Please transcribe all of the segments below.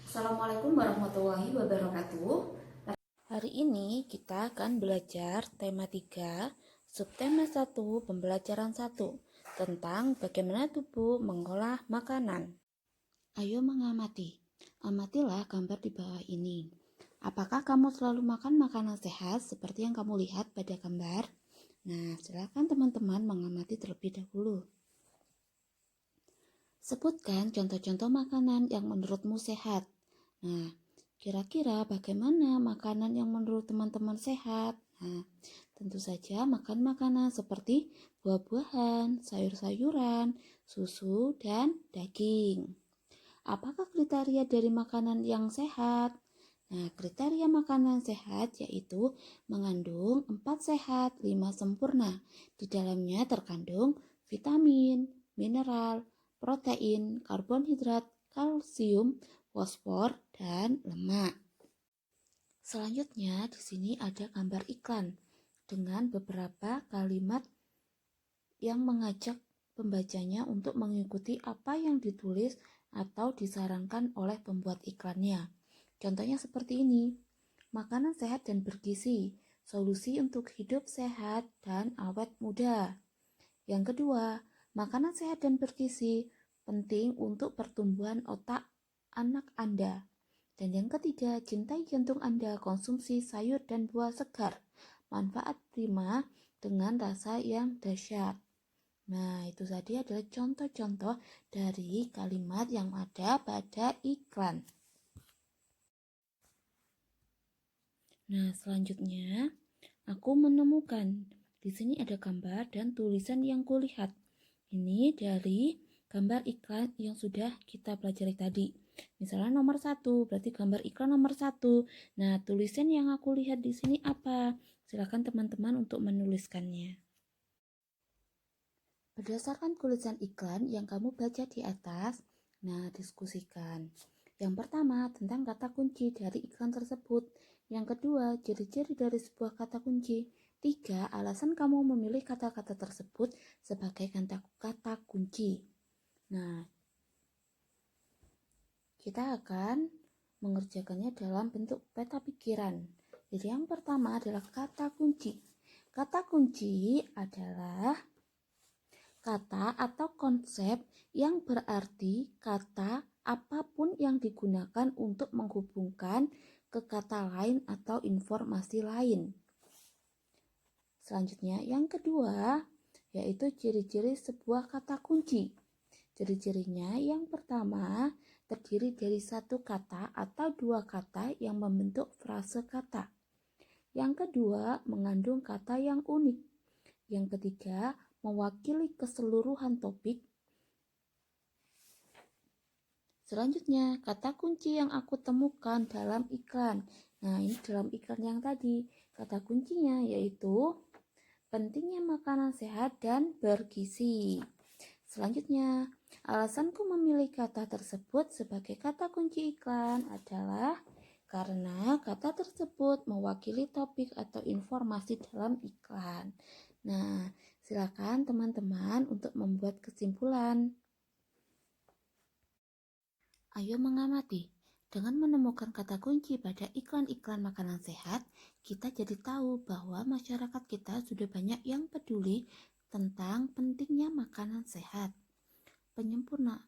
Assalamualaikum warahmatullahi wabarakatuh. Hari ini kita akan belajar tema 3, subtema 1, pembelajaran 1 tentang bagaimana tubuh mengolah makanan. Ayo mengamati. Amatilah gambar di bawah ini. Apakah kamu selalu makan makanan sehat seperti yang kamu lihat pada gambar? Nah, silakan teman-teman mengamati terlebih dahulu. Sebutkan contoh-contoh makanan yang menurutmu sehat. Nah, kira-kira bagaimana makanan yang menurut teman-teman sehat? Nah, tentu saja makan makanan seperti buah-buahan, sayur-sayuran, susu, dan daging. Apakah kriteria dari makanan yang sehat? Nah, kriteria makanan sehat yaitu mengandung 4 sehat, 5 sempurna. Di dalamnya terkandung vitamin, mineral, protein, karbohidrat, kalsium, fosfor, dan lemak. Selanjutnya, di sini ada gambar iklan dengan beberapa kalimat yang mengajak pembacanya untuk mengikuti apa yang ditulis atau disarankan oleh pembuat iklannya. Contohnya seperti ini: makanan sehat dan bergizi, solusi untuk hidup sehat dan awet muda. Yang kedua, makanan sehat dan bergizi penting untuk pertumbuhan otak anak Anda. Dan yang ketiga, cintai jantung Anda, konsumsi sayur dan buah segar. Manfaat prima dengan rasa yang dahsyat. Nah, itu tadi adalah contoh-contoh dari kalimat yang ada pada iklan. Nah, selanjutnya aku menemukan di sini ada gambar dan tulisan yang kulihat. Ini dari gambar iklan yang sudah kita pelajari tadi. Misalnya nomor 1, berarti gambar iklan nomor 1. Nah, tulisan yang aku lihat di sini apa? Silakan teman-teman untuk menuliskannya. Berdasarkan tulisan iklan yang kamu baca di atas, nah diskusikan. Yang pertama, tentang kata kunci dari iklan tersebut. Yang kedua, ciri-ciri dari sebuah kata kunci. 3, alasan kamu memilih kata-kata tersebut sebagai kata kunci. Nah, kita akan mengerjakannya dalam bentuk peta pikiran. Jadi yang pertama adalah kata kunci. Kata kunci adalah kata atau konsep yang berarti kata apapun yang digunakan untuk menghubungkan ke kata lain atau informasi lain. Selanjutnya, yang kedua yaitu ciri-ciri sebuah kata kunci. Ciri-cirinya yang pertama terdiri dari satu kata atau dua kata yang membentuk frase kata. Yang kedua mengandung kata yang unik. Yang ketiga mewakili keseluruhan topik. Selanjutnya kata kunci yang aku temukan dalam iklan. Nah, ini dalam iklan yang tadi. Kata kuncinya yaitu pentingnya makanan sehat dan bergizi. Selanjutnya, alasanku memilih kata tersebut sebagai kata kunci iklan adalah karena kata tersebut mewakili topik atau informasi dalam iklan. Nah, silakan teman-teman untuk membuat kesimpulan. Ayo mengamati. Dengan menemukan kata kunci pada iklan-iklan makanan sehat, kita jadi tahu bahwa masyarakat kita sudah banyak yang peduli tentang pentingnya makanan sehat. Penyempurna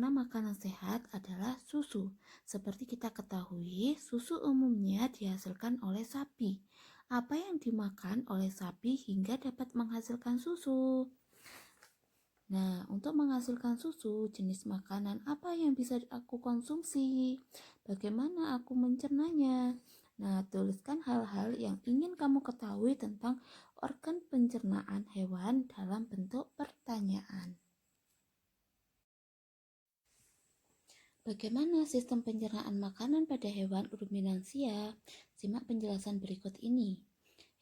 makanan sehat adalah susu. Seperti kita ketahui, susu umumnya dihasilkan oleh sapi. Apa yang dimakan oleh sapi hingga dapat menghasilkan susu? Nah, untuk menghasilkan susu, jenis makanan apa yang bisa aku konsumsi? Bagaimana aku mencernanya? Nah, tuliskan hal-hal yang ingin kamu ketahui tentang organ pencernaan hewan dalam bentuk pertanyaan. Bagaimana sistem pencernaan makanan pada hewan ruminansia? Simak penjelasan berikut ini.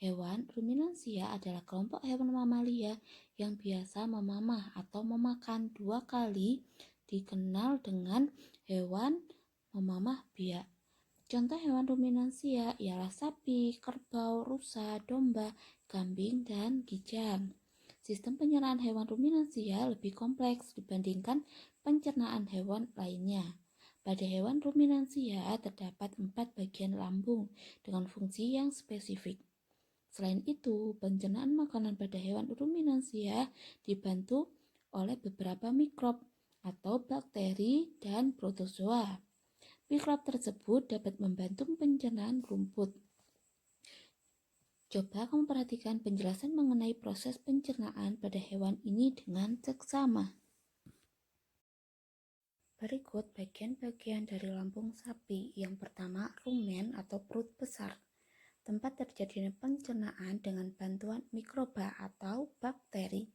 Hewan ruminansia adalah kelompok hewan mamalia yang biasa memamah atau memakan 2 kali, dikenal dengan hewan memamah biak. Contoh hewan ruminansia ialah sapi, kerbau, rusa, domba, kambing, dan kijang. Sistem pencernaan hewan ruminansia lebih kompleks dibandingkan pencernaan hewan lainnya. Pada hewan ruminansia terdapat 4 bagian lambung dengan fungsi yang spesifik. Selain itu, pencernaan makanan pada hewan ruminansia dibantu oleh beberapa mikrob atau bakteri dan protozoa. Mikrob tersebut dapat membantu pencernaan rumput. Coba kamu perhatikan penjelasan mengenai proses pencernaan pada hewan ini dengan seksama. Berikut bagian-bagian dari lambung sapi. Yang pertama, rumen atau perut besar. Tempat terjadinya pencernaan dengan bantuan mikroba atau bakteri.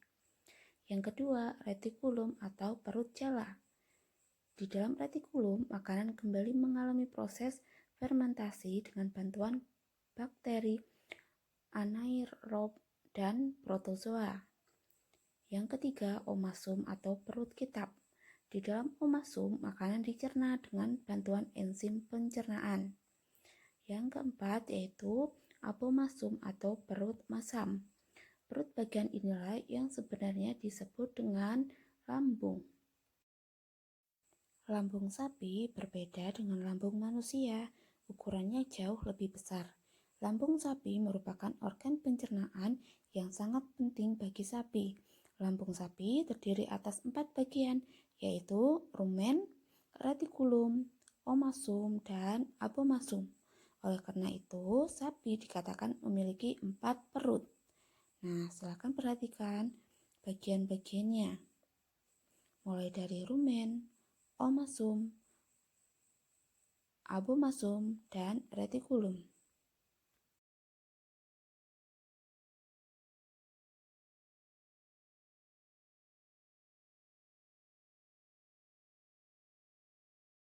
Yang kedua, retikulum atau perut jala. Di dalam retikulum, makanan kembali mengalami proses fermentasi dengan bantuan bakteri, anaerob, dan protozoa. Yang ketiga, omasum atau perut kitab. Di dalam omasum, makanan dicerna dengan bantuan enzim pencernaan. Yang keempat yaitu abomasum atau perut masam. Perut bagian inilah yang sebenarnya disebut dengan lambung. Lambung sapi berbeda dengan lambung manusia, ukurannya jauh lebih besar. Lambung sapi merupakan organ pencernaan yang sangat penting bagi sapi. Lambung sapi terdiri atas 4 bagian, yaitu rumen, retikulum, omasum, dan abomasum. Oleh karena itu, sapi dikatakan memiliki 4 perut. Nah, silakan perhatikan bagian-bagiannya. Mulai dari rumen, omasum, abomasum, dan retikulum.